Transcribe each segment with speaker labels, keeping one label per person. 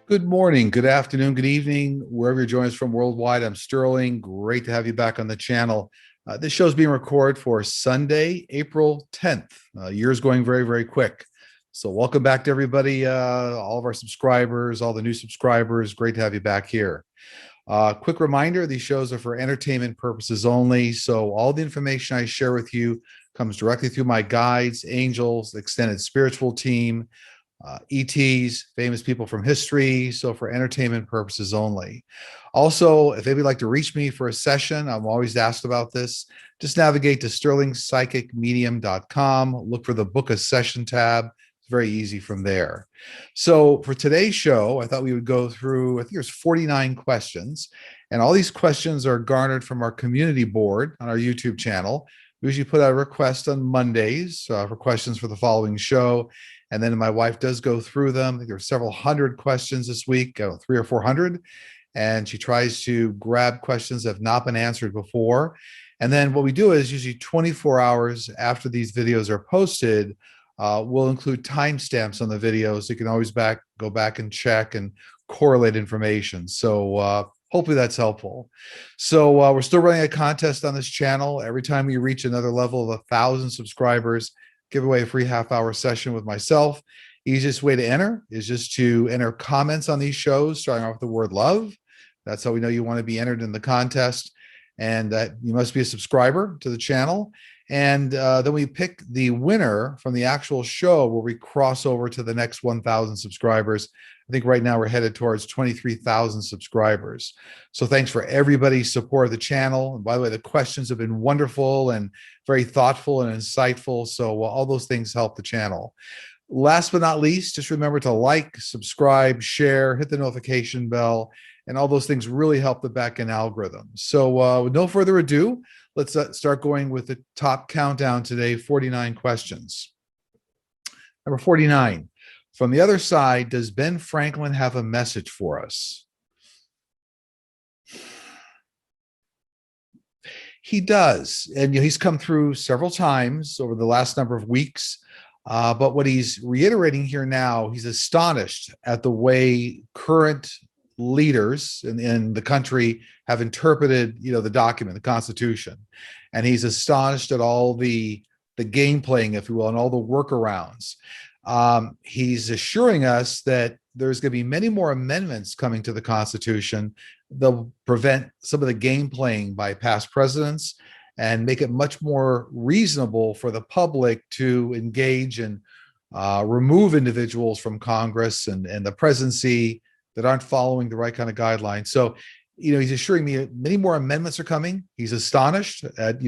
Speaker 1: Good morning, good afternoon, good evening, wherever you're joining us from worldwide. I'm Sterling. Great to have you back on the channel. This show is being recorded for Sunday, April 10th. Year's going very, very quick. So welcome back to everybody, all of our subscribers, all the new subscribers. Great to have you back here. Quick reminder, these shows are for entertainment purposes only. So all the information I share with you comes directly through my guides, angels, extended spiritual team, ETs, famous people from history, so for entertainment purposes only. Also, if anybody would like to reach me for a session, I'm always asked about this. Just navigate to sterlingpsychicmedium.com, look for the book a session tab. It's very easy from there. So for today's show, I thought we would go through, I think there's 49 questions, and all these questions are garnered from our community board on our YouTube channel. We usually put out a request on Mondays for questions for the following show. And then my wife does go through them. I think there are several hundred questions this week, 300 or 400. And she tries to grab questions that have not been answered before. And then what we do is usually 24 hours after these videos are posted, we'll include timestamps on the videos. So you can always go back and check and correlate information. So hopefully that's helpful. So we're still running a contest on this channel. Every time we reach another level of 1,000 subscribers, give away a free half-hour session with myself. Easiest way to enter is just to enter comments on these shows, starting off with the word love. That's how we know you want to be entered in the contest. And you must be a subscriber to the channel. And then we pick the winner from the actual show where we cross over to the next 1,000 subscribers. I think right now we're headed towards 23,000 subscribers. So thanks for everybody's support of the channel. And by the way, the questions have been wonderful and very thoughtful and insightful. So all those things help the channel. Last but not least, just remember to like, subscribe, share, hit the notification bell, and all those things really help the back-end algorithm. So with no further ado, let's start going with the top countdown today, 49 questions. Number 49. From the other side, does Ben Franklin have a message for us? He does. And he's come through several times over the last number of weeks. But what he's reiterating here now, he's astonished at the way current leaders in the country have interpreted, the document, the Constitution. And he's astonished at all the game playing, if you will, and all the workarounds. He's assuring us that there's going to be many more amendments coming to the Constitution. They'll prevent some of the game playing by past presidents and make it much more reasonable for the public to engage and remove individuals from Congress and the presidency that aren't following the right kind of guidelines. So, he's assuring me many more amendments are coming. He's astonished at,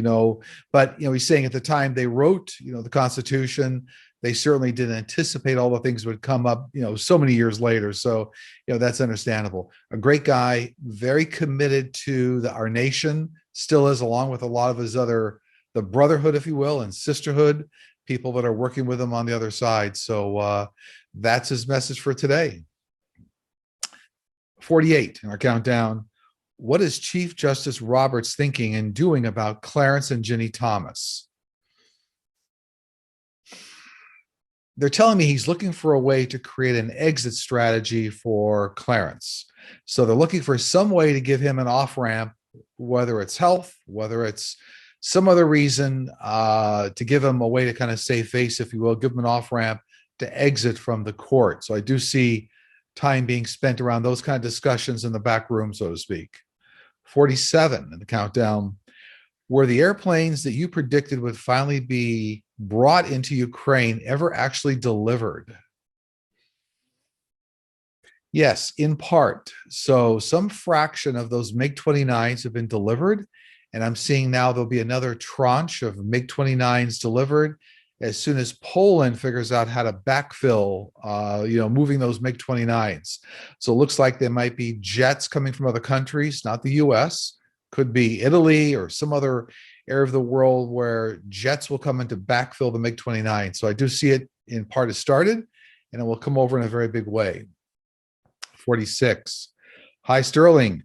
Speaker 1: but, he's saying at the time they wrote, the Constitution, they certainly didn't anticipate all the things would come up, so many years later. So, that's understandable. A great guy, very committed to our nation, still is, along with a lot of his the brotherhood, if you will, and sisterhood, people that are working with him on the other side. So that's his message for today. 48 in our countdown. What is Chief Justice Roberts thinking and doing about Clarence and Ginny Thomas? They're telling me he's looking for a way to create an exit strategy for Clarence. So they're looking for some way to give him an off-ramp, whether it's health, whether it's some other reason, to give him a way to kind of save face, if you will, give him an off-ramp to exit from the court. So I do see time being spent around those kind of discussions in the back room, so to speak. 47 in the countdown. Were the airplanes that you predicted would finally be brought into Ukraine ever actually delivered? Yes, in part. So some fraction of those MiG-29s have been delivered, and I'm seeing now there'll be another tranche of MiG-29s delivered as soon as Poland figures out how to backfill, moving those MiG-29s. So it looks like there might be jets coming from other countries, not the US, could be Italy or some other area of the world where jets will come in to backfill the MiG-29. So I do see it in part has started, and it will come over in a very big way. 46. Hi, Sterling.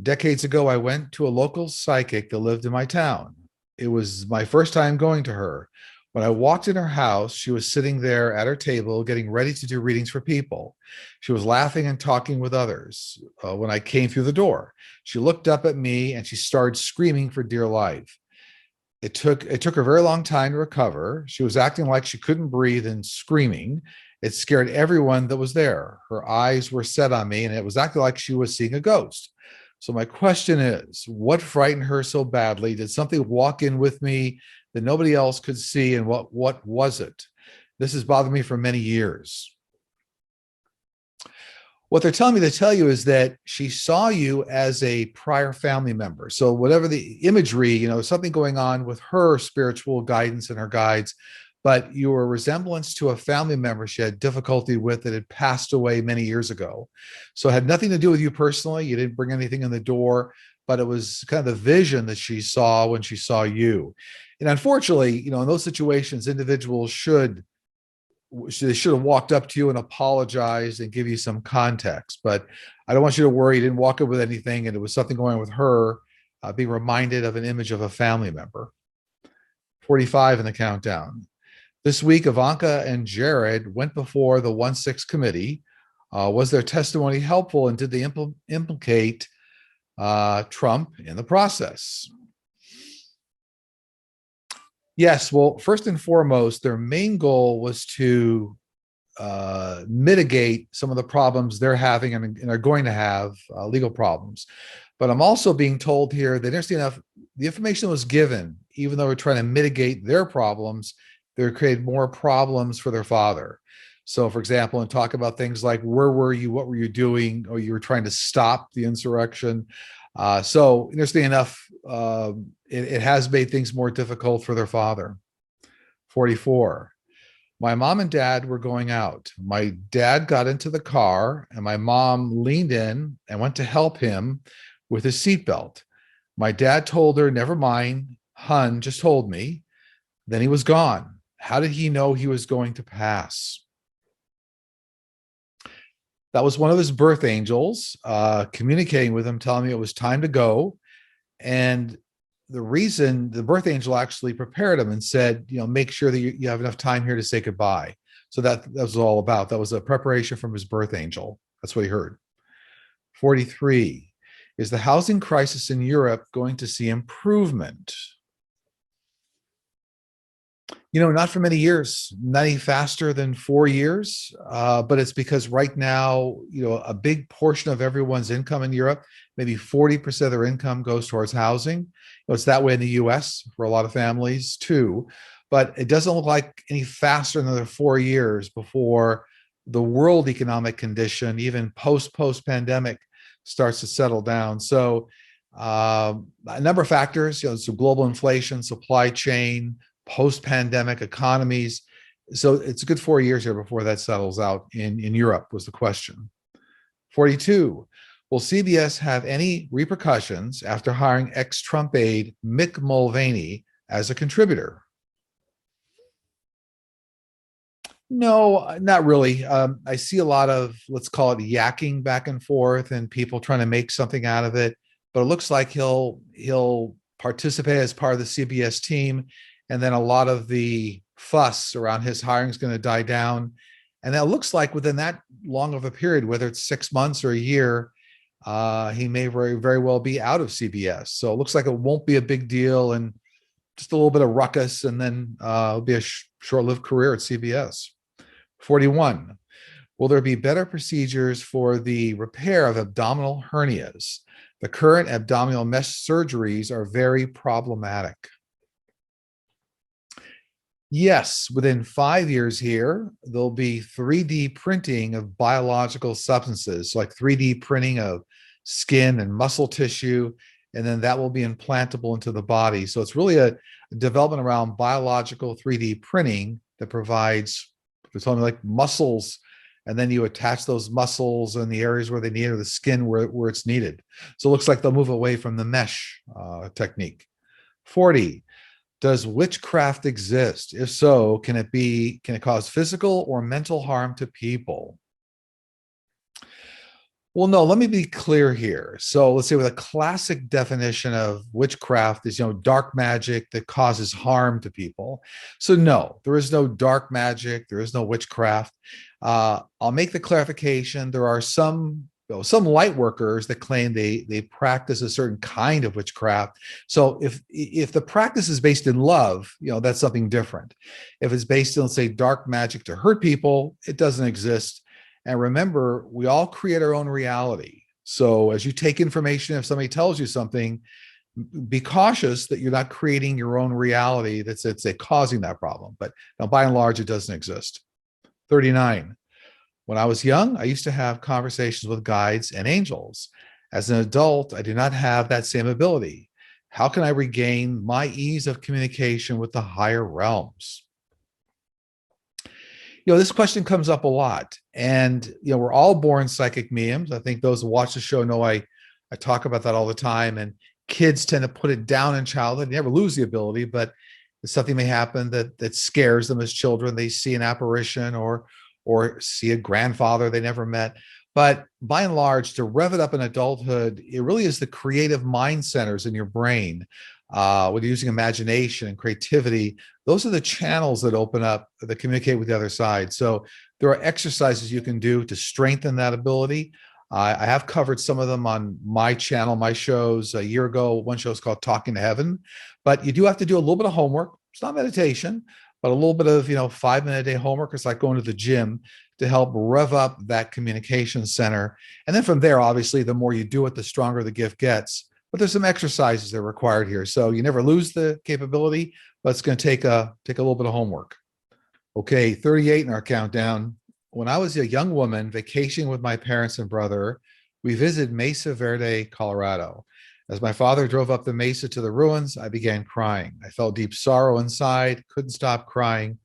Speaker 1: Decades ago, I went to a local psychic that lived in my town. It was my first time going to her. When I walked in her house, she was sitting there at her table getting ready to do readings for people. She was laughing and talking with others. When I came through the door, she looked up at me and she started screaming for dear life. It took her a very long time to recover. She was acting like she couldn't breathe and screaming. It scared everyone that was there. Her eyes were set on me, and it was acting like she was seeing a ghost. So my question is, what frightened her so badly? Did something walk in with me that nobody else could see? And what was it? This has bothered me for many years. What they're telling me to tell you is that she saw you as a prior family member. So whatever the imagery, something going on with her spiritual guidance and her guides, but your resemblance to a family member she had difficulty with that had passed away many years ago. So it had nothing to do with you personally. You didn't bring anything in the door, but it was kind of the vision that she saw when she saw you. And unfortunately, in those situations, individuals should have walked up to you and apologized and give you some context. But I don't want you to worry. You didn't walk up with anything, and it was something going on with her, being reminded of an image of a family member. 45 in the countdown. This week, Ivanka and Jared went before the 1-6 committee. Was their testimony helpful, and did they implicate Trump in the process? Yes. Well, first and foremost, their main goal was to mitigate some of the problems they're having and are going to have, legal problems. But I'm also being told here that, interesting enough, the information was given, even though we're trying to mitigate their problems, they created more problems for their father. So, for example, and talk about things like, where were you? What were you doing? Or you were trying to stop the insurrection. So, interesting enough, it has made things more difficult for their father. 44. My mom and dad were going out. My dad got into the car, and my mom leaned in and went to help him with his seatbelt. My dad told her, never mind, hun, just hold me. Then he was gone. How did he know he was going to pass? That was one of his birth angels communicating with him, telling me it was time to go. And the reason, the birth angel actually prepared him and said, make sure that you have enough time here to say goodbye. So that was all about. That was a preparation from his birth angel. That's what he heard. 43. Is the housing crisis in Europe going to see improvement? Not for many years, not any faster than 4 years. But it's because right now, a big portion of everyone's income in Europe, maybe 40% of their income goes towards housing. It's that way in the US for a lot of families too. But it doesn't look like any faster than another 4 years before the world economic condition, even post-pandemic, starts to settle down. So a number of factors, so global inflation, supply chain, post-pandemic economies. So it's a good 4 years here before that settles out in Europe, was the question. 42. Will CBS have any repercussions after hiring ex-Trump aide Mick Mulvaney as a contributor? No, not really. I see a lot of, let's call it, yakking back and forth and people trying to make something out of it. But it looks like he'll participate as part of the CBS team. And then a lot of the fuss around his hiring is going to die down. And that looks like within that long of a period, whether it's 6 months or a year, he may very, very well be out of CBS. So it looks like it won't be a big deal and just a little bit of ruckus, and then it'll be a short-lived career at CBS. 41. Will there be better procedures for the repair of abdominal hernias? The current abdominal mesh surgeries are very problematic. Yes, within 5 years here, there'll be 3D printing of biological substances, like 3D printing of skin and muscle tissue, and then that will be implantable into the body. So it's really a development around biological 3D printing that provides, it's only like muscles, and then you attach those muscles in the areas where they need it, or the skin where it's needed. So it looks like they'll move away from the mesh technique. 40. Does witchcraft exist? If so, can it cause physical or mental harm to people? Well, no, let me be clear here. So let's say with a classic definition of witchcraft is, dark magic that causes harm to people. So no, there is no dark magic. There is no witchcraft. I'll make the clarification. There are some light workers that claim they practice a certain kind of witchcraft. So if the practice is based in love, that's something different. If it's based in, let's say, dark magic to hurt people, it doesn't exist. And remember, we all create our own reality. So as you take information, if somebody tells you something, be cautious that you're not creating your own reality that's, let's say, causing that problem. But now, by and large, it doesn't exist. 39. When I was young, I used to have conversations with guides and angels. As an adult, I do not have that same ability. How can I regain my ease of communication with the higher realms? This question comes up a lot. And, we're all born psychic mediums. I think those who watch the show know I talk about that all the time. And kids tend to put it down in childhood. They never lose the ability, but something may happen that scares them as children. They see an apparition or see a grandfather they never met. But by and large, to rev it up in adulthood, it really is the creative mind centers in your brain. When you're using imagination and creativity, those are the channels that open up, that communicate with the other side. So there are exercises you can do to strengthen that ability. I have covered some of them on my channel, my shows. A year ago, one show is called Talking to Heaven. But you do have to do a little bit of homework. It's not meditation, but a little bit of 5-minute a day homework. It's like going to the gym to help rev up that communication center. And then from there, obviously, the more you do it, the stronger the gift gets. But there's some exercises that are required here. So you never lose the capability, but it's going to take a little bit of homework. Okay, 38 in our countdown. When I was a young woman vacationing with my parents and brother, we visited Mesa Verde, Colorado. As my father drove up the mesa to the ruins, I began crying. I felt deep sorrow inside, couldn't stop crying.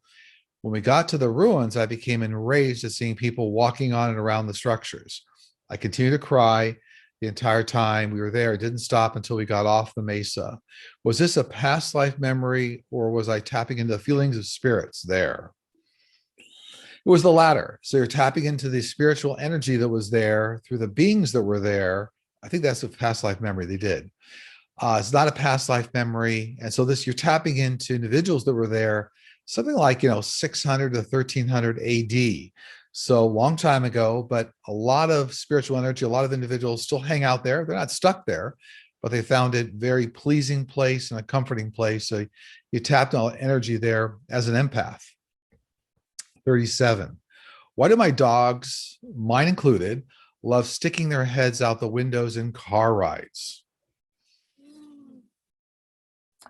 Speaker 1: When we got to the ruins, I became enraged at seeing people walking on and around the structures. I continued to cry the entire time we were there. It didn't stop until we got off the mesa. Was this a past life memory, or was I tapping into the feelings of spirits there? It was the latter. So you're tapping into the spiritual energy that was there through the beings that were there. I think that's a past life memory they did. It's not a past life memory. And so you're tapping into individuals that were there, something like, 600 to 1300 AD. So long time ago, but a lot of spiritual energy, a lot of individuals still hang out there. They're not stuck there, but they found it very pleasing place and a comforting place. So you tapped on energy there as an empath. 37. Why do my dogs, mine included, love sticking their heads out the windows in car rides?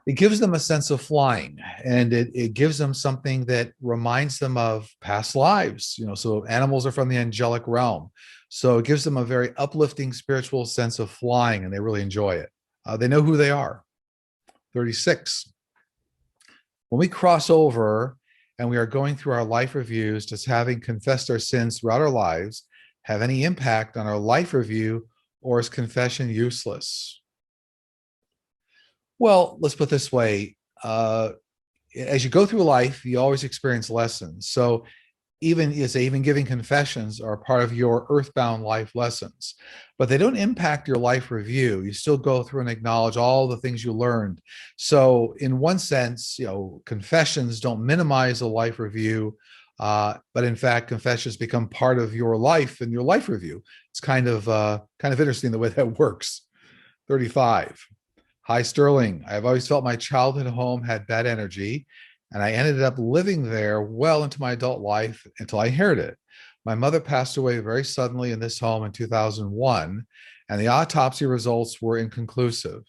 Speaker 1: It gives them a sense of flying, and it gives them something that reminds them of past lives. So animals are from the angelic realm. So it gives them a very uplifting spiritual sense of flying, and they really enjoy it. They know who they are. 36. When we cross over and we are going through our life reviews, does having confessed our sins throughout our lives have any impact on our life review, or is confession useless? Well, let's put it this way. As you go through life, you always experience lessons. So even giving confessions are part of your earthbound life lessons, but they don't impact your life review. You still go through and acknowledge all the things you learned. So in one sense, confessions don't minimize a life review, but in fact, confessions become part of your life and your life review. It's kind of interesting the way that works. 35. Hi, Sterling. I've always felt my childhood home had bad energy, and I ended up living there well into my adult life until I inherited it. My mother passed away very suddenly in this home in 2001, and the autopsy results were inconclusive.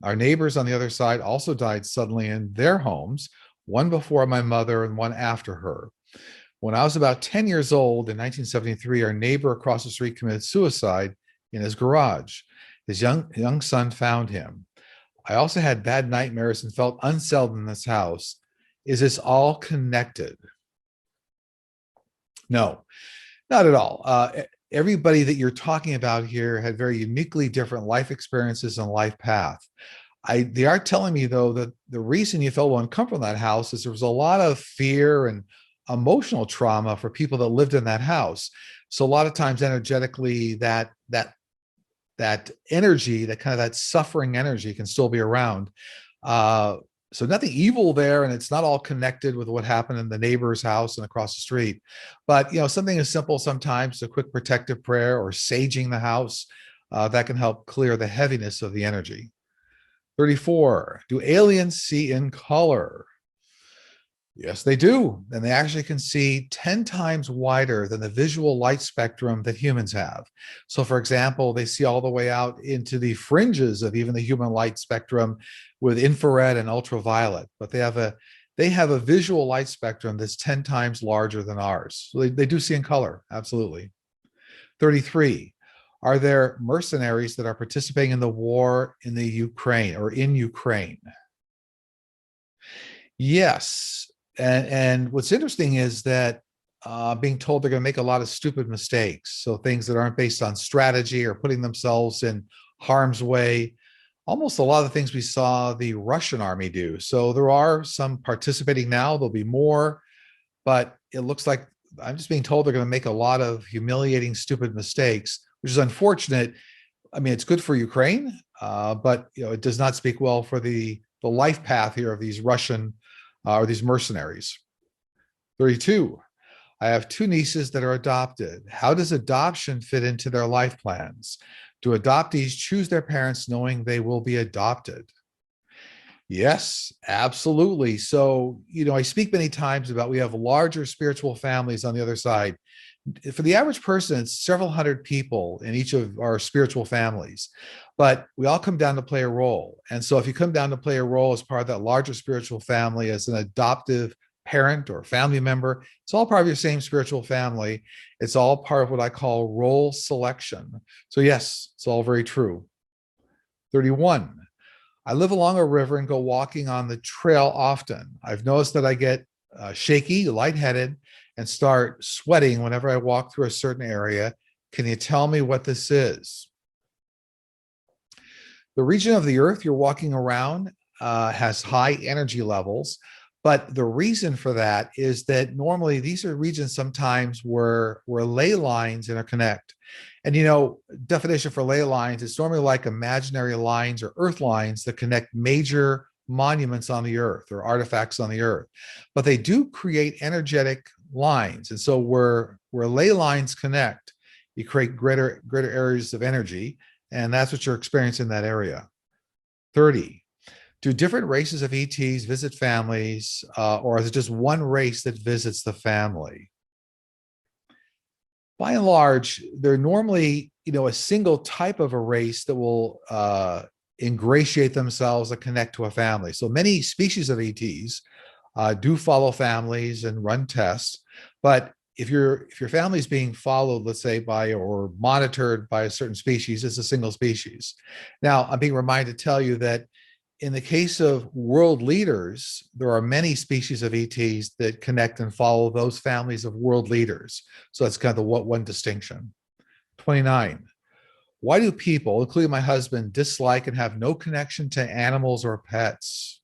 Speaker 1: Our neighbors on the other side also died suddenly in their homes, one before my mother and one after her. When I was about 10 years old in 1973, our neighbor across the street committed suicide in his garage. His young son found him. I also had bad nightmares and felt unsettled in this house. Is this all connected? No, not at all. Everybody that you're talking about here had very uniquely different life experiences and life path. They are telling me, though, that the reason you felt uncomfortable in that house is there was a lot of fear and emotional trauma for people that lived in that house. So a lot of times energetically that energy, that kind of that suffering energy can still be around. So nothing evil there, and it's not all connected with what happened in the neighbor's house and across the street. But something as simple sometimes, a quick protective prayer or saging the house, that can help clear the heaviness of the energy. 34, do aliens see in color? Yes, they do. And they actually can see 10 times wider than the visual light spectrum that humans have. So, for example, they see all the way out into the fringes of even the human light spectrum with infrared and ultraviolet. But they have a visual light spectrum that's 10 times larger than ours. So they do see in color. Absolutely. 33. Are there mercenaries that are participating in the war in the Ukraine or in Ukraine? Yes. And what's interesting is that being told they're going to make a lot of stupid mistakes. So things that aren't based on strategy or putting themselves in harm's way. Almost a lot of the things we saw the Russian army do. So there are some participating now. There'll be more, but it looks like I'm just being told they're going to make a lot of humiliating, stupid mistakes, which is unfortunate. I mean, it's good for Ukraine, but it does not speak well for the life path here of these Russian or these mercenaries. 32. I have two nieces that are adopted. How does adoption fit into their life plans? Do adoptees choose their parents knowing they will be adopted? Yes, absolutely. So, I speak many times about we have larger spiritual families on the other side. For the average person, it's several hundred people in each of our spiritual families, but we all come down to play a role. And so if you come down to play a role as part of that larger spiritual family, as an adoptive parent or family member, it's all part of your same spiritual family. It's all part of what I call role selection. So yes, it's all very true. 31. I live along a river and go walking on the trail often. I've noticed that I get shaky, lightheaded, and start sweating whenever I walk through a certain area. Can you tell me what this is? The region of the earth you're walking around has high energy levels, but the reason for that is that normally these are regions sometimes where ley lines interconnect. And definition for ley lines is normally like imaginary lines or earth lines that connect major monuments on the earth or artifacts on the earth, but they do create energetic lines. And so where ley lines connect, you create greater areas of energy, and that's what you're experiencing in that area. 30. Do different races of ETs visit families, or is it just one race that visits the family? By and large, they're normally, a single type of a race that will ingratiate themselves and connect to a family. So many species of ETs do follow families and run tests, but if your family is being followed, let's say by or monitored by a certain species, it's a single species. Now, I'm being reminded to tell you that in the case of world leaders, there are many species of ETs that connect and follow those families of world leaders. So that's kind of the one distinction. 29. Why do people, including my husband, dislike and have no connection to animals or pets?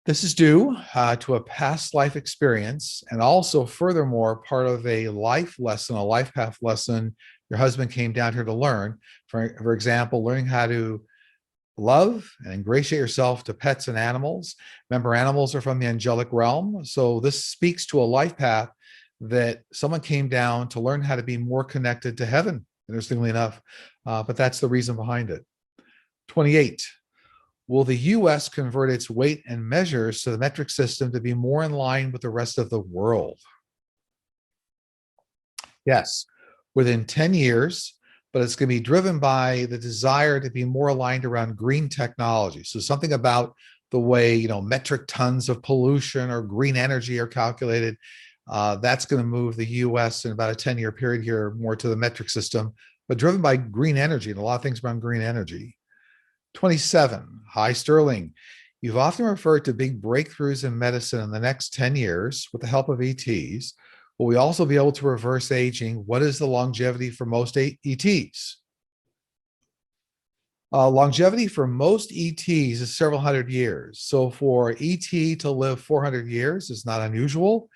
Speaker 1: This is due to a past life experience, and also, furthermore, part of a life lesson, a life path lesson your husband came down here to learn. For example, learning how to love and ingratiate yourself to pets and animals. Remember, animals are from the angelic realm. So this speaks to a life path that someone came down to learn how to be more connected to heaven, interestingly enough. But that's the reason behind it. 28. Will the US convert its weight and measures to the metric system to be more in line with the rest of the world? Yes, within 10 years, but it's going to be driven by the desire to be more aligned around green technology. So something about the way, metric tons of pollution or green energy are calculated, that's going to move the US in about a 10-year period here more to the metric system, but driven by green energy and a lot of things around green energy. 27. Hi, Sterling. You've often referred to big breakthroughs in medicine in the next 10 years with the help of ETs. Will we also be able to reverse aging? What is the longevity for most ETs? Longevity for most ETs is several hundred years. So for ET to live 400 years is not unusual.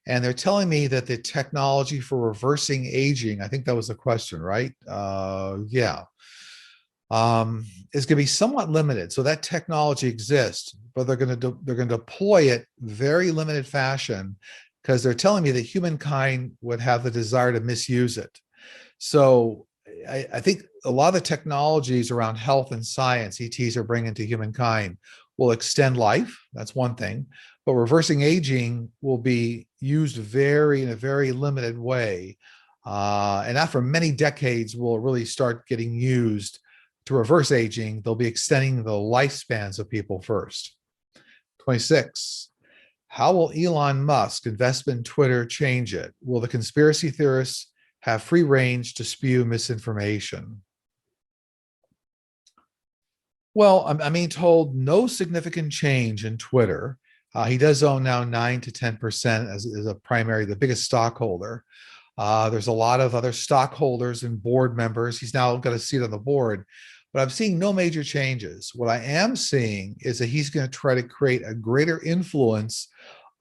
Speaker 1: And they're telling me that the technology for reversing aging, I think that was the question, right? Yeah. Is going to be somewhat limited. So that technology exists, but they're going to deploy it very limited fashion because they're telling me that humankind would have the desire to misuse it. So I think a lot of the technologies around health and science ETs are bringing to humankind will extend life. That's one thing. But reversing aging will be used in a very limited way. And not for many decades will really start getting used to reverse aging. They'll be extending the lifespans of people first. 26. How will Elon Musk investment in Twitter change it? Will the conspiracy theorists have free range to spew misinformation? Well, I'm being told no significant change in Twitter. He does own now 9 to 10% as a primary, the biggest stockholder. There's a lot of other stockholders and board members. He's now got a seat on the board, but I'm seeing no major changes. What I am seeing is that he's going to try to create a greater influence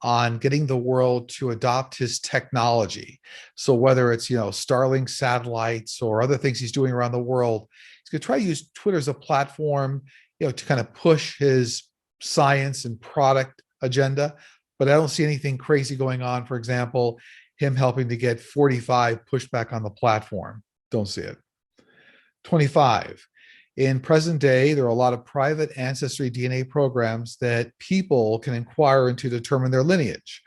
Speaker 1: on getting the world to adopt his technology. So whether it's, Starlink satellites or other things he's doing around the world, he's going to try to use Twitter as a platform, to kind of push his science and product agenda. But I don't see anything crazy going on. For example, him helping to get 45 pushed back on the platform. Don't see it. 25. In present day, there are a lot of private ancestry DNA programs that people can inquire into to determine their lineage.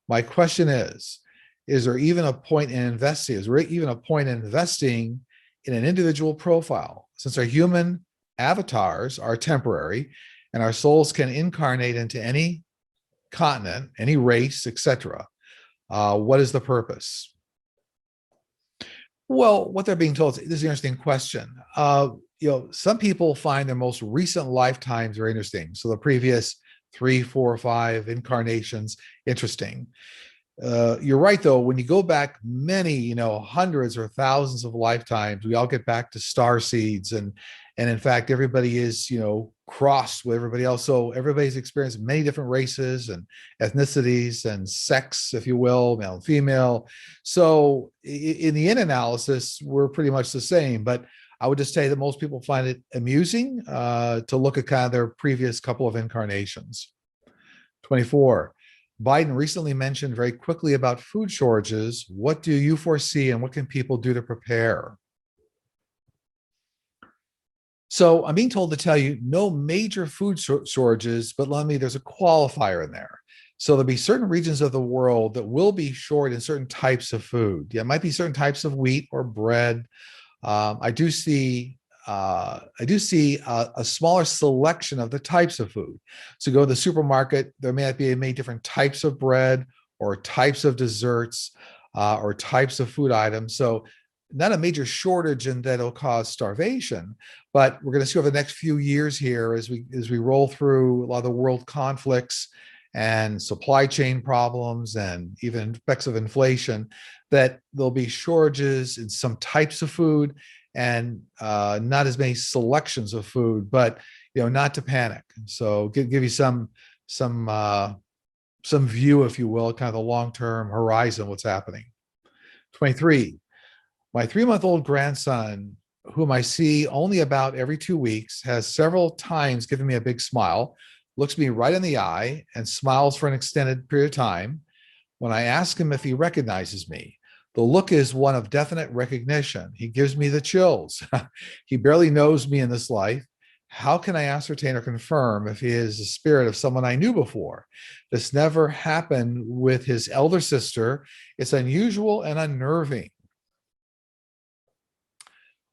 Speaker 1: My question is there even a point in investing? Is there even a point in investing in an individual profile? Since our human avatars are temporary and our souls can incarnate into any continent, any race, etc., what is the purpose? Well, what they're being told, this is an interesting question. Some people find their most recent lifetimes very interesting. So the previous 3, 4, 5 incarnations, interesting. You're right, though. When you go back many, hundreds or thousands of lifetimes, we all get back to star seeds, and in fact, everybody is, crossed with everybody else. So everybody's experienced many different races and ethnicities and sex, if you will, male and female. So in the end analysis, we're pretty much the same. But I would just say that most people find it amusing to look at kind of their previous couple of incarnations. 24. Biden recently mentioned very quickly about food shortages. What do you foresee and what can people do to prepare? So I'm being told to tell you no major food shortages, but let me, there's a qualifier in there. So there'll be certain regions of the world that will be short in certain types of food. Yeah, it might be certain types of wheat or bread. I do see a smaller selection of the types of food. So go to the supermarket, there may not be many different types of bread or types of desserts or types of food items. So not a major shortage and that'll cause starvation, but we're going to see over the next few years here as we roll through a lot of the world conflicts and supply chain problems and even effects of inflation, that there'll be shortages in some types of food and not as many selections of food, but not to panic. So give you some view, if you will, kind of the long-term horizon, what's happening. 23. My 3-month-old grandson, whom I see only about every 2 weeks, has several times given me a big smile, looks me right in the eye, and smiles for an extended period of time. When I ask him if he recognizes me, the look is one of definite recognition. He gives me the chills. He barely knows me in this life. How can I ascertain or confirm if he is the spirit of someone I knew before? This never happened with his elder sister. It's unusual and unnerving.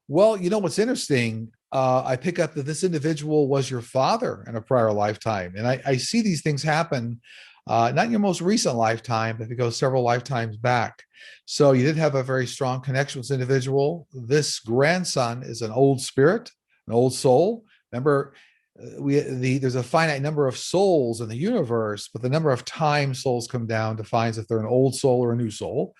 Speaker 1: Well, what's interesting, I pick up that this individual was your father in a prior lifetime. And I see these things happen, not in your most recent lifetime, but if it goes several lifetimes back. So you did have a very strong connection with this individual. This grandson is an old spirit, an old soul. Remember, there's a finite number of souls in the universe, but the number of times souls come down defines if they're an old soul or a new soul.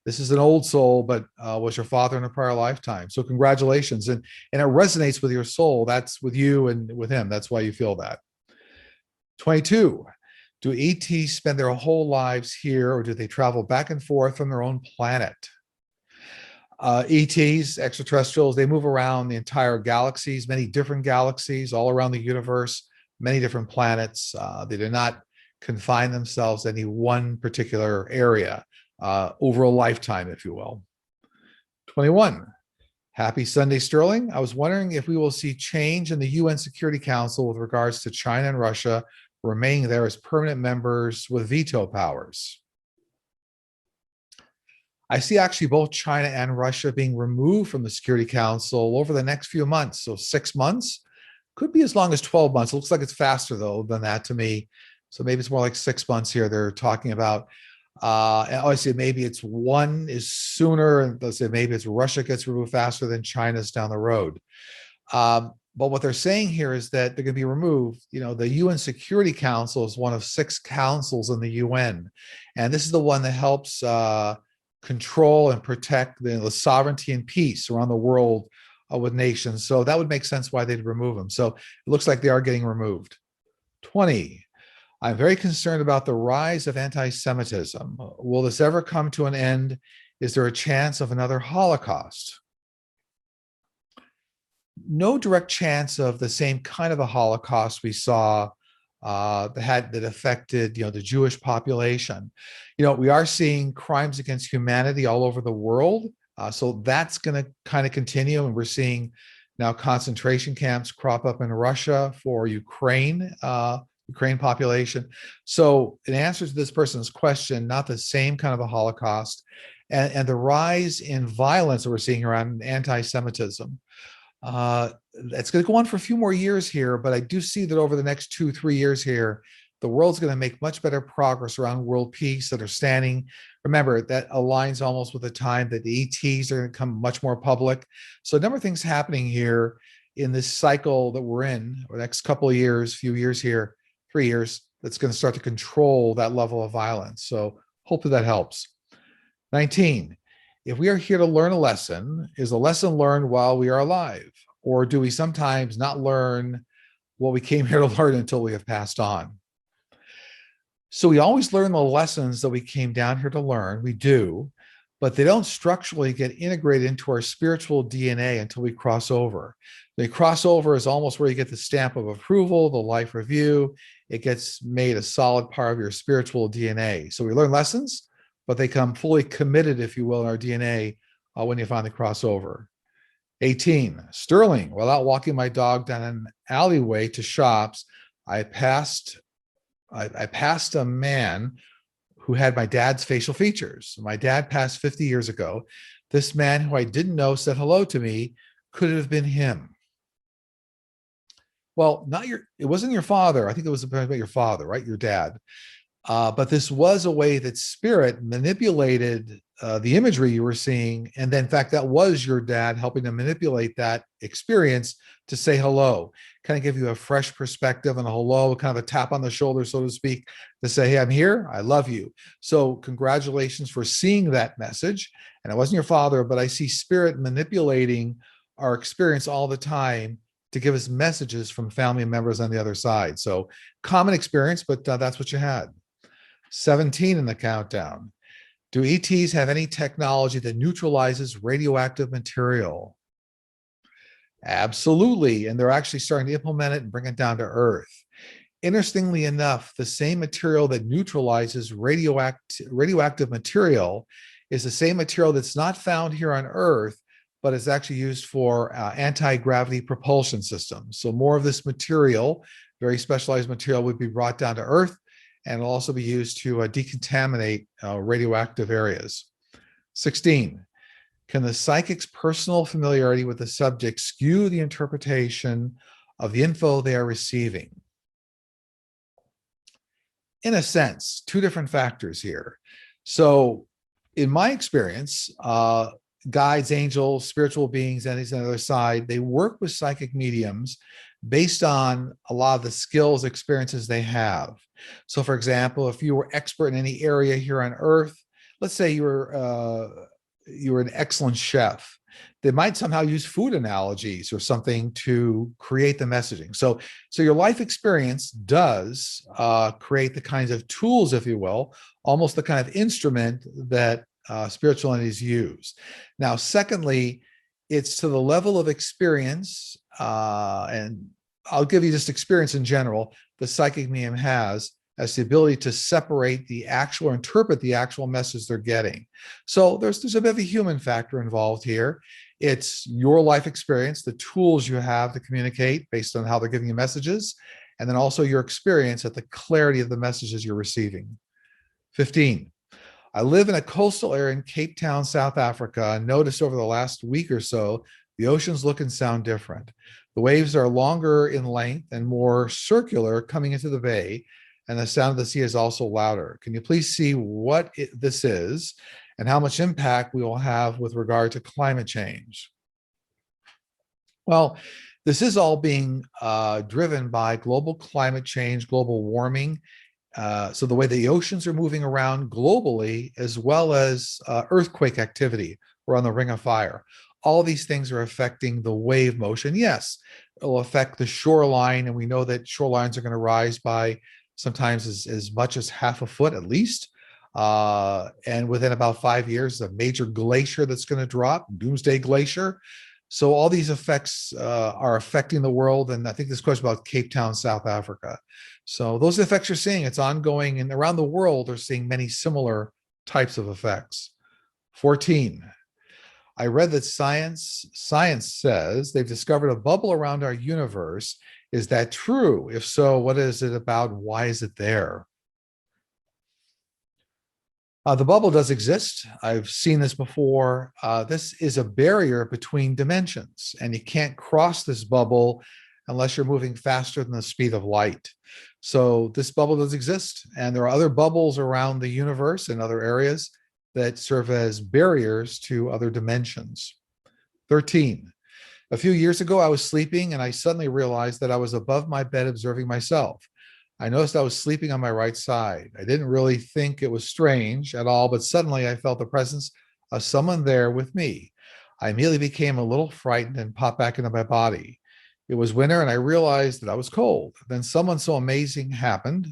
Speaker 1: This is an old soul, but was your father in a prior lifetime. So congratulations. And it resonates with your soul. That's with you and with him. That's why you feel that. 22. Do ETs spend their whole lives here, or do they travel back and forth from their own planet? ETs, extraterrestrials, they move around the entire galaxies, many different galaxies all around the universe, many different planets. They do not confine themselves to any one particular area over a lifetime, if you will. 21. Happy Sunday, Sterling. I was wondering if we will see change in the UN Security Council with regards to China and Russia remaining there as permanent members with veto powers. I see actually both China and Russia being removed from the Security Council over the next few months. So 6 months, could be as long as 12 months. It looks like it's faster though than that to me. So maybe it's more like 6 months here they're talking about. And obviously maybe it's one is sooner, and let's say maybe it's Russia gets removed faster than China's down the road. But what they're saying here is that they're going to be removed. You know, the UN Security Council is one of 6 councils in the UN, and this is the one that helps control and protect the sovereignty and peace around the world with nations. So that would make sense why they'd remove them. So it looks like they are getting removed. 20. I'm very concerned about the rise of anti-Semitism. Will this ever come to an end? Is there a chance of another Holocaust? No direct chance of the same kind of a Holocaust we saw that affected, the Jewish population. We are seeing crimes against humanity all over the world. So that's going to kind of continue. And we're seeing now concentration camps crop up in Russia for Ukraine population. So in answer to this person's question, not the same kind of a Holocaust, and the rise in violence that we're seeing around anti-Semitism. It's going to go on for a few more years here, but I do see that over the next 2-3 years here, the world's going to make much better progress around world peace that are standing. Remember, that aligns almost with the time that the ETs are going to become much more public. So a number of things happening here in this cycle that we're in, or the next couple of years, few years here, 3 years, that's going to start to control that level of violence. So hopefully that helps. 19. If we are here to learn a lesson, is a lesson learned while we are alive? Or do we sometimes not learn what we came here to learn until we have passed on? So we always learn the lessons that we came down here to learn. We do, but they don't structurally get integrated into our spiritual DNA until we cross over. The crossover is almost where you get the stamp of approval, the life review. It gets made a solid part of your spiritual DNA. So we learn lessons, but they come fully committed, if you will, in our DNA when you finally cross over. 18. Sterling, while out walking my dog down an alleyway to shops, I passed a man who had my dad's facial features. My dad passed 50 years ago. This man, who I didn't know, said hello to me. Could it have been him? Well, it wasn't your father. I think it was about your father, right? Your dad. But this was a way that spirit manipulated the imagery you were seeing. And then, in fact, that was your dad helping to manipulate that experience to say hello, kind of give you a fresh perspective and a hello, kind of a tap on the shoulder, so to speak, to say, hey, I'm here. I love you. So congratulations for seeing that message. And it wasn't your father, but I see spirit manipulating our experience all the time to give us messages from family members on the other side. So common experience, but that's what you had. 17 in the countdown. Do ETs have any technology that neutralizes radioactive material? Absolutely. And they're actually starting to implement it and bring it down to Earth. Interestingly enough, the same material that neutralizes radioactive material is the same material that's not found here on Earth, but is actually used for anti-gravity propulsion systems. So more of this material, very specialized material, would be brought down to Earth, and it'll also be used to decontaminate radioactive areas. 16. Can the psychic's personal familiarity with the subject skew the interpretation of the info they are receiving? In a sense, 2 different factors here. So in my experience, guides, angels, spiritual beings, entities on the other side, they work with psychic mediums based on a lot of the skills, experiences they have. So for example, if you were expert in any area here on Earth, let's say you were you're an excellent chef. They might somehow use food analogies or something to create the messaging. So your life experience does create the kinds of tools, if you will, almost the kind of instrument that spiritual entities use. Now, secondly, it's to the level of experience, and I'll give you just experience in general, the psychic medium has as the ability to separate the actual or interpret the actual message they're getting. So there's a bit of a human factor involved here. It's your life experience, the tools you have to communicate based on how they're giving you messages, and then also your experience at the clarity of the messages you're receiving. 15. I live in a coastal area in Cape Town, South Africa, and noticed over the last week or so, the oceans look and sound different. The waves are longer in length and more circular coming into the bay, and the sound of the sea is also louder. Can you please see what this is and how much impact we will have with regard to climate change? Well, this is all being driven by global climate change, global warming. So the way the oceans are moving around globally, as well as earthquake activity around the Ring of Fire. All these things are affecting the wave motion. Yes, it'll affect the shoreline, and we know that shorelines are going to rise by sometimes as much as half a foot at least. And within about 5 years, a major glacier that's going to drop, Doomsday Glacier. So all these effects are affecting the world. And I think this question about Cape Town, South Africa. So those effects you're seeing, it's ongoing, and around the world are seeing many similar types of effects. 14. I read that science says they've discovered a bubble around our universe. Is that true? If so, what is it about? Why is it there? The bubble does exist. I've seen this before. This is a barrier between dimensions, and you can't cross this bubble unless you're moving faster than the speed of light. So this bubble does exist, and there are other bubbles around the universe and other areas that serve as barriers to other dimensions. 13. A few years ago, I was sleeping, and I suddenly realized that I was above my bed observing myself. I noticed I was sleeping on my right side. I didn't really think it was strange at all, but suddenly I felt the presence of someone there with me. I immediately became a little frightened and popped back into my body. It was winter, and I realized that I was cold. Then something so amazing happened.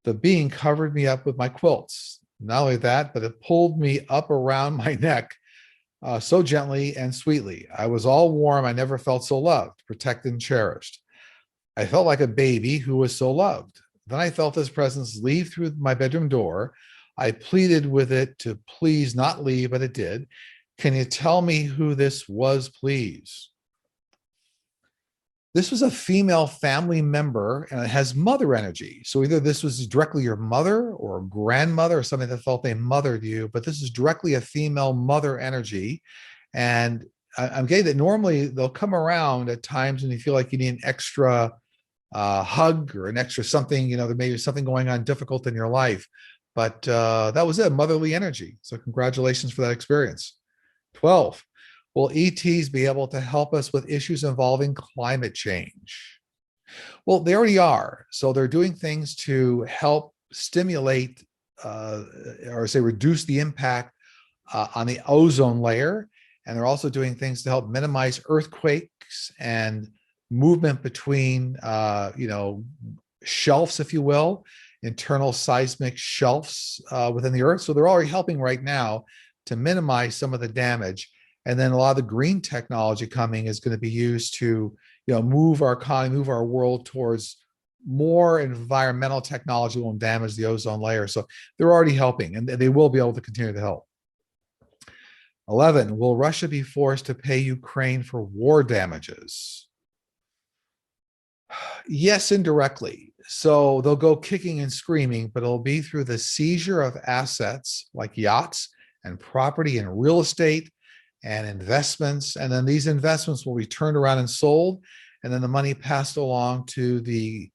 Speaker 1: The being covered me up with my quilts. Not only that, but it pulled me up around my neck so gently and sweetly. I was all warm. I never felt so loved, protected, and cherished. I felt like a baby who was so loved. Then I felt his presence leave through my bedroom door. I pleaded with it to please not leave, but it did. Can you tell me who this was, please? This was a female family member, and it has mother energy. So either this was directly your mother or a grandmother or something that felt they mothered you, but this is directly a female mother energy. And I'm getting that normally they'll come around at times when you feel like you need an extra hug or an extra something, there may be something going on difficult in your life. But that was it, motherly energy. So congratulations for that experience. 12. Will ETs be able to help us with issues involving climate change? Well, they already are. So they're doing things to help stimulate or say reduce the impact on the ozone layer. And they're also doing things to help minimize earthquakes and movement between, shelves, if you will, internal seismic shelves within the earth. So they're already helping right now to minimize some of the damage. And then a lot of the green technology coming is going to be used to, move our economy, move our world towards more environmental technology won't damage the ozone layer. So they're already helping, and they will be able to continue to help. 11, will Russia be forced to pay Ukraine for war damages? Yes, indirectly. So they'll go kicking and screaming, but it'll be through the seizure of assets like yachts and property and real estate and investments. And then these investments will be turned around and sold, and then the money passed along to the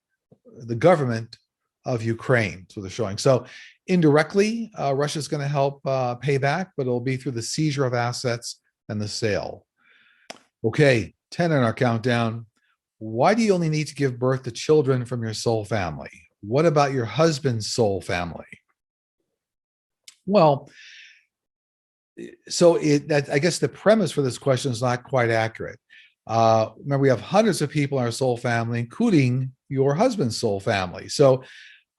Speaker 1: government of Ukraine. So they're showing. So indirectly, Russia's going to help pay back, but it'll be through the seizure of assets and the sale. Okay, 10 in our countdown. Why do you only need to give birth to children from your soul family? What about your husband's soul family? Well, so I guess the premise for this question is not quite accurate. Remember, we have hundreds of people in our soul family, including your husband's soul family. So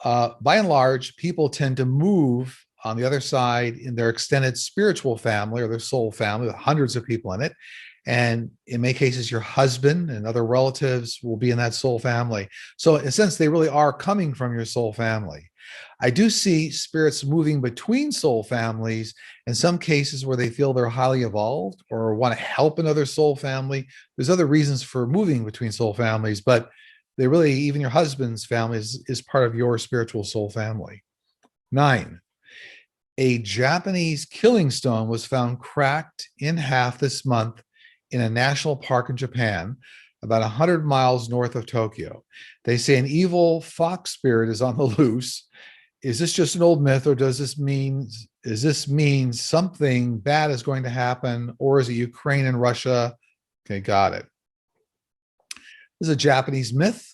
Speaker 1: by and large, people tend to move on the other side in their extended spiritual family or their soul family with hundreds of people in it. And in many cases, your husband and other relatives will be in that soul family. So in a sense, they really are coming from your soul family. I do see spirits moving between soul families in some cases where they feel they're highly evolved or want to help another soul family. There's other reasons for moving between soul families, but they really, even your husband's family is part of your spiritual soul family. 9, a Japanese killing stone was found cracked in half this month in a national park in Japan, about 100 miles north of Tokyo. They say an evil fox spirit is on the loose. Is this just an old myth, or does this mean something bad is going to happen, or is it Ukraine and Russia? Okay, got it. This is a Japanese myth.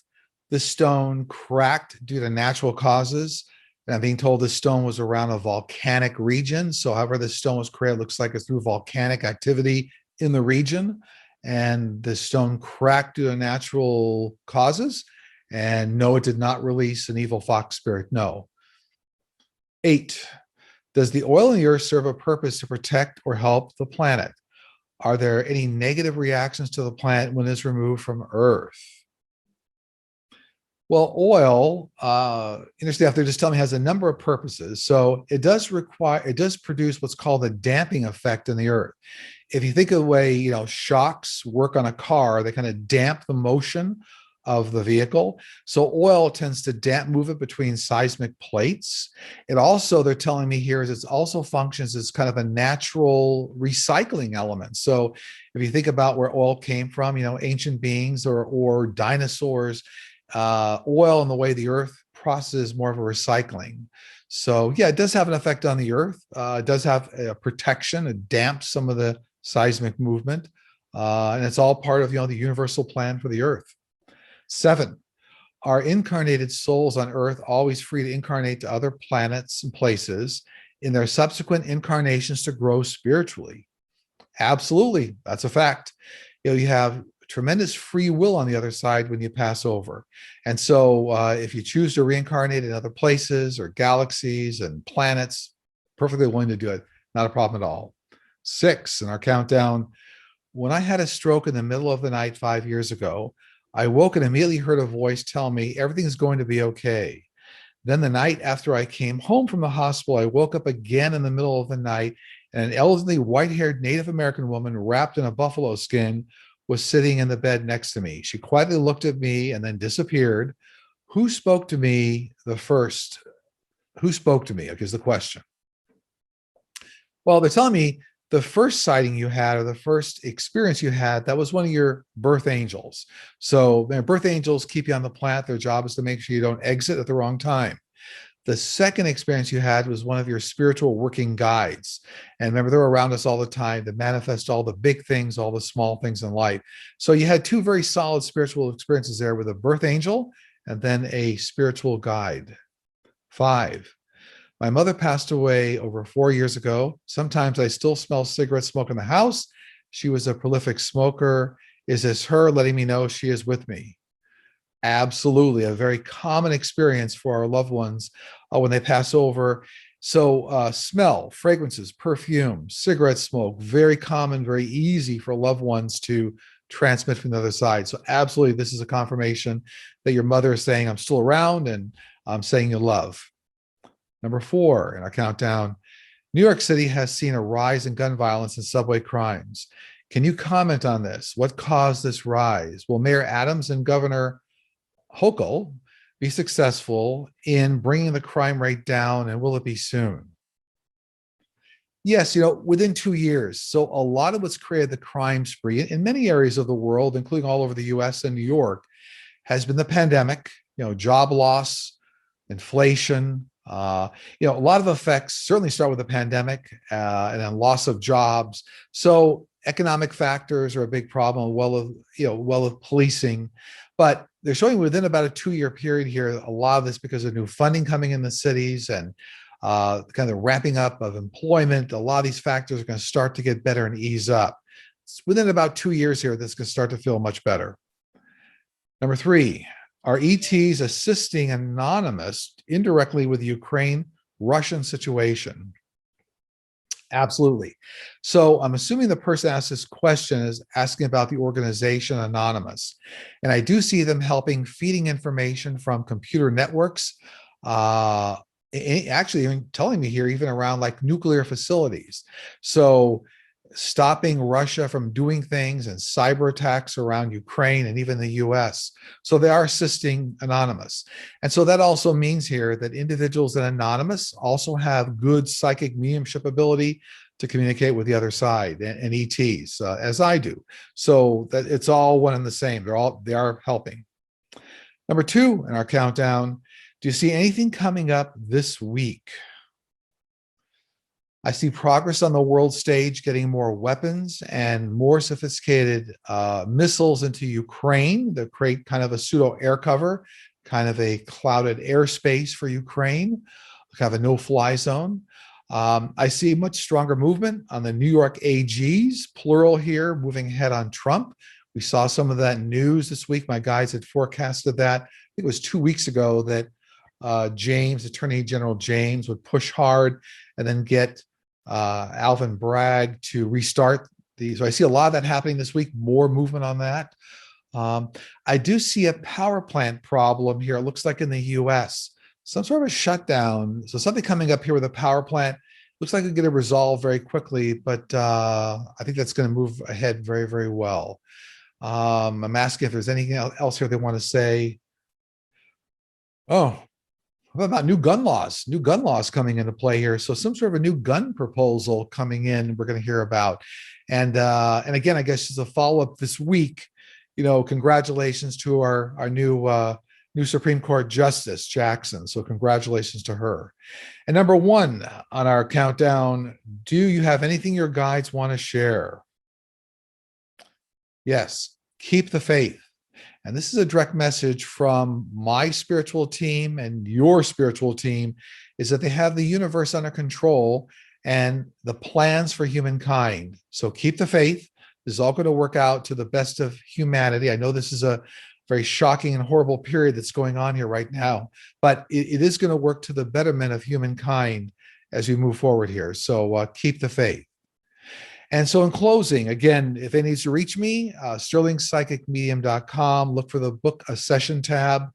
Speaker 1: The stone cracked due to natural causes. And I'm being told this stone was around a volcanic region. So however this stone was created, looks like it's through volcanic activity in the region. And the stone cracked due to natural causes. And no, it did not release an evil fox spirit. No. 8, does the oil in the earth serve a purpose to protect or help the planet? Are there any negative reactions to the planet when it's removed from Earth? Well, oil, interestingly enough, they're just telling me has a number of purposes. So it does produce what's called a damping effect in the earth. If you think of the way, shocks work on a car, they kind of damp the motion of the vehicle. So oil tends to move it between seismic plates. It also, they're telling me here, is it also functions as kind of a natural recycling element. So if you think about where oil came from, ancient beings or dinosaurs, oil and the way the earth processes more of a recycling. So yeah, it does have an effect on the earth. It does have a protection. It damps some of the seismic movement. And it's all part of, the universal plan for the earth. 7, are incarnated souls on earth always free to incarnate to other planets and places in their subsequent incarnations to grow spiritually? Absolutely. That's a fact. You have tremendous free will on the other side when you pass over. And so if you choose to reincarnate in other places or galaxies and planets, perfectly willing to do it. Not a problem at all. 6 in our countdown. When I had a stroke in the middle of the night 5 years ago, I woke and immediately heard a voice tell me everything's going to be okay. Then the night after I came home from the hospital, I woke up again in the middle of the night, and an elderly white-haired Native American woman wrapped in a buffalo skin was sitting in the bed next to me. She quietly looked at me and then disappeared. Who spoke to me the first? Who spoke to me? Is the question. Well, they're telling me the first sighting you had or the first experience you had, that was one of your birth angels. So birth angels keep you on the planet. Their job is to make sure you don't exit at the wrong time. The second experience you had was one of your spiritual working guides. And remember, they're around us all the time to manifest all the big things, all the small things in life. So you had 2 very solid spiritual experiences there with a birth angel and then a spiritual guide. 5, my mother passed away over 4 years ago. Sometimes I still smell cigarette smoke in the house. She was a prolific smoker. Is this her letting me know she is with me? Absolutely. A very common experience for our loved ones when they pass over. So smell, fragrances, perfume, cigarette smoke, very common, very easy for loved ones to transmit from the other side. So absolutely, this is a confirmation that your mother is saying, I'm still around and I'm saying you love. Number 4 in our countdown, New York City has seen a rise in gun violence and subway crimes. Can you comment on this? What caused this rise? Will Mayor Adams and Governor Hochul be successful in bringing the crime rate down, and will it be soon? Yes, within 2 years. So a lot of what's created the crime spree in many areas of the world, including all over the US and New York, has been the pandemic, job loss, inflation, a lot of effects certainly start with the pandemic and then loss of jobs. So economic factors are a big problem, well of policing. But they're showing within about a 2-year period here, a lot of this because of new funding coming in the cities and kind of ramping up of employment. A lot of these factors are going to start to get better and ease up. It's within about 2 years here, this can start to feel much better. Number 3, are ETs assisting Anonymous indirectly with the Ukraine-Russian situation? Absolutely. So I'm assuming the person asked this question is asking about the organization Anonymous. And I do see them helping feeding information from computer networks, actually even telling me here, even around like nuclear facilities. So stopping Russia from doing things and cyber attacks around Ukraine and even the US. So they are assisting Anonymous. And so that also means here that individuals in Anonymous also have good psychic mediumship ability to communicate with the other side and ETs, as I do. So that it's all one and the same. They are helping. Number 2 in our countdown, do you see anything coming up this week? I see progress on the world stage, getting more weapons and more sophisticated missiles into Ukraine that create kind of a pseudo air cover, kind of a clouded airspace for Ukraine, kind of a no-fly zone. I see much stronger movement on the New York AGs, plural here, moving ahead on Trump. We saw some of that news this week. My guys had forecasted that. I think it was 2 weeks ago that Attorney General James would push hard and then get Alvin Bragg to restart so I see a lot of that happening this week, more movement on that. I do see a power plant problem here. It looks like in the US, some sort of a shutdown. So something coming up here with a power plant. Looks like it's going to resolve very quickly, but I think that's going to move ahead very, very well. I'm asking if there's anything else here they want to say. Oh, what about new gun laws? New gun laws coming into play here. So some sort of a new gun proposal coming in we're going to hear about. And again, I guess just a follow-up this week, congratulations to our new Supreme Court Justice Jackson. So congratulations to her. And number 1 on our countdown, do you have anything your guides want to share? Yes, keep the faith. And this is a direct message from my spiritual team and your spiritual team, is that they have the universe under control and the plans for humankind. So keep the faith. This is all going to work out to the best of humanity. I know this is a very shocking and horrible period that's going on here right now, but it is going to work to the betterment of humankind as we move forward here. So keep the faith. And so in closing, again, if any needs to reach me, sterlingpsychicmedium.com, look for the book a session tab.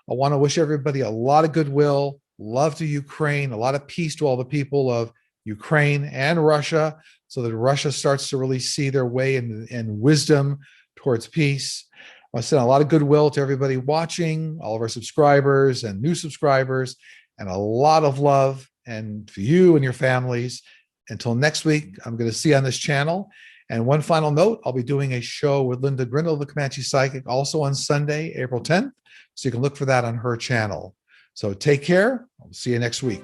Speaker 1: I want to wish everybody a lot of goodwill, love to Ukraine, a lot of peace to all the people of Ukraine and Russia, so that Russia starts to really see their way and wisdom towards peace. I want to send a lot of goodwill to everybody watching, all of our subscribers and new subscribers, and a lot of love and for you and your families. Until next week, I'm going to see you on this channel. And one final note, I'll be doing a show with Linda Grindle, the Comanche Psychic, also on Sunday, April 10th. So you can look for that on her channel. So take care. I'll see you next week.